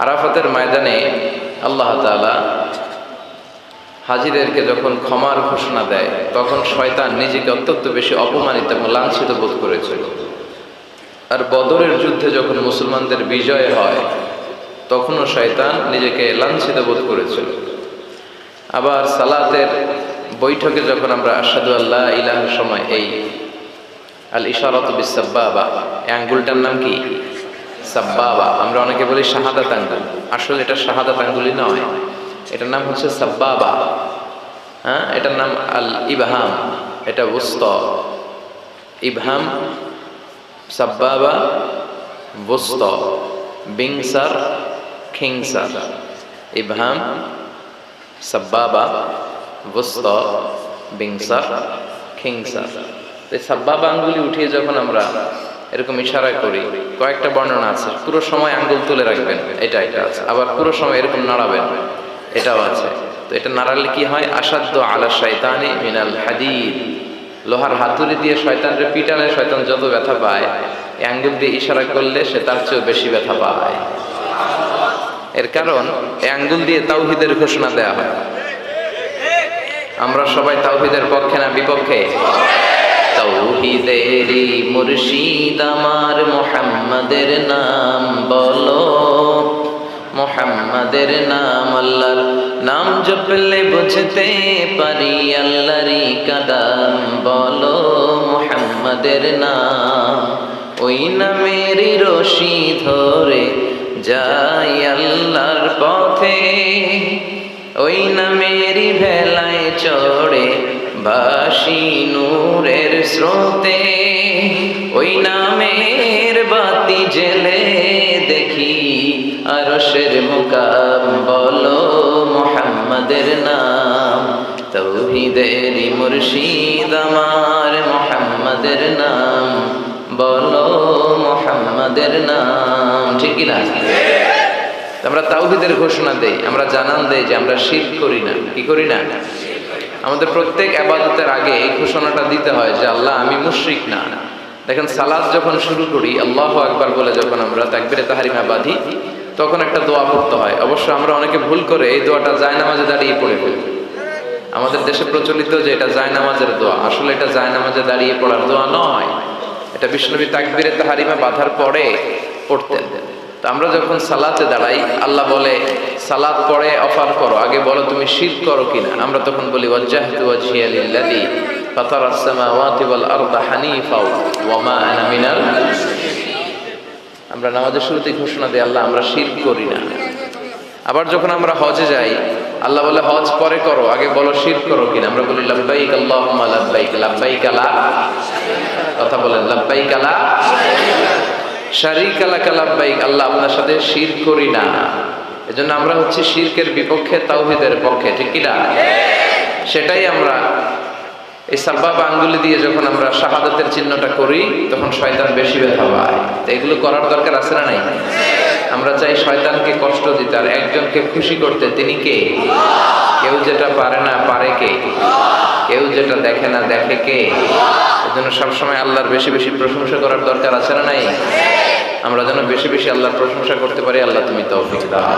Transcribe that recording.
আরাফাতের ময়দানে আল্লাহ তাআলা হাজীদেরকে যখন ক্ষমার ঘোষণা দেয়, তখন শয়তান নিজেকে অত্যন্ত বেশি অপমানিত এবং লাঞ্ছিত বোধ করেছিল। আর বদরের যুদ্ধে যখন মুসলমানদের বিজয় হয়, তখনও শয়তান নিজেকে লাঞ্ছিত বোধ করেছিল। আবার সালাতের বৈঠকে যখন আমরা আশহাদু আল্লা ইলাহার সময় এই আল ইশারাতু বিস সাব্বাবা, এই আঙ্গুলটার নাম কি? সাব্বাবা। আমরা অনেকে বলি শাহাদাত আঙ্গুল, আসলে এটা শাহাদাত আঙ্গুলই নয়, এটার নাম হচ্ছে সাব্বাবা। হ্যাঁ, এটার নাম আল ইবহাম, এটা ওস্তা। ইবহাম, সাব্বাবা, ওস্তা, বিংসার, খিংসার। ইবহাম, সাব্বাবা, ওস্তা, বিংসার, খিংসার। এই সাব্বাবা আঙ্গুলি উঠিয়ে যখন আমরা এরকম ইশারা করি, কয়েকটা বর্ণনা আছে। পুরো সময় আঙ্গুল তুলে রাখবেন, এটা আছে। আবার পুরো সময় এরকম নাড়াবেন, এটাও আছে। তো এটা নাড়ালে কি হয়? আসাদ্দু আলা শাইতানি মিনাল হাদিদ। লোহার হাতুড়ি দিয়ে শয়তানরে পিটালে শয়তান যত ব্যথা পায়, এই আঙ্গুল দিয়ে ইশারা করলে সে তার চেয়েও বেশি ব্যথা পায়। এর কারণ এই আঙ্গুল দিয়ে তাওহীদের ঘোষণা দেয়া হয়। আমরা সবাই তাওহীদের পক্ষে না বিপক্ষে? তাওহীদেরই মুর্শিদ আমার মুহাম্মাদের নাম বলো, মুহাম্মাদের নাম। আল্লাহর নাম জপলে বুঝতে পারি আল্লাহরই কালাম বলো, মুহাম্মাদের নাম। ওই নামেরই রশি ধরে যাই আল্লাহর পথে, ওই নামেরই ভেলায় চড়ে ভাসি নূরের স্রোতে। ওই নামের বাতি জেলে দেখি আরশের মুকাম বলো, মুহাম্মাদের নাম। তাওহীদেরই মুর্শিদ আমার মুহাম্মাদের নাম বলো, মুহাম্মাদের নাম। ঠিক কি না? আমরা তাওহীদের ঘোষণা দেই, আমরা জানান দেই যে আমরা শিরক করি না। কি করি না? আমাদের প্রত্যেক ইবাদতের আগে এই ঘোষণাটা দিতে হয় যে আল্লাহ আমি মুশরিক না। দেখেন, সালাত যখন শুরু করি আল্লাহু আকবার বলে যখন আমরা তাকবীরে তাহরিমা বাঁধি, তখন একটা দোয়া পড়তে হয়। অবশ্য আমরা অনেকে ভুল করে এই দোয়াটা জায়নামাজে দাঁড়িয়ে পড়ে ফেলি। আমাদের দেশে প্রচলিত যে এটা জায়নামাজের দোয়া, আসলে এটা জায়নামাজে দাঁড়িয়ে পড়ার দোয়া নয়। এটা বিশ্বনবী তাকবীরে তাহরিমা বাঁধার পরে পড়তেন। তো আমরা যখন সালাতে দাঁড়াই, আল্লাহ বলে সালাত পড়ে অফার করো, আগে বলো তুমি শিরক করো কিনা। আমরা তখন বলি ওয়াজ্জাহতু ওয়াজহিয়া লিল্লাযী ফাতারাস সামাওয়াতি ওয়াল আরদা হানিফা ওয়া মা আনা মিনাল মুশরিকিন। আমরা নামাজের শুরুতে ঘোষণা দিই আল্লাহ আমরা শিরক করি না। আবার যখন আমরা হজে যাই, আল্লাহ বলে হজ পরে করো, আগে বলো শিরক করো কিনা। আমরা বলি লাব্বাইক আল্লাহুম্মা লাব্বাইক, লাব্বাইক লা, কথা বলেন লাব্বাইক লা শারীকা লাকা লাব্বাইক, আল্লাহ আপনার সাথে শিরক করি না। এজন্য আমরা হচ্ছে শিরকের বিপক্ষে, তাওহীদের পক্ষে। ঠিক কি না? সেটাই আমরা এই সাব্বাবা আঙ্গুলি দিয়ে যখন আমরা শাহাদাতের চিহ্নটা করি, তখন শয়তান বেশি ব্যথা পায়। তো এগুলো করার দরকার আছে না নাই? আমরা চাই শয়তানকে কষ্ট দিতে, আর একজনকে খুশি করতে। তিনি কে? কেউ যেটা পারে না পারে কে? কেউ যেটা দেখে না দেখে কে? এজন্য সবসময় আল্লাহর বেশি বেশি প্রশংসা করার দরকার আছে না নাই? আমরা যেন বেশি বেশি আল্লাহর প্রশংসা করতে পারি। আল্লাহ তুমি তৌফিক দাও।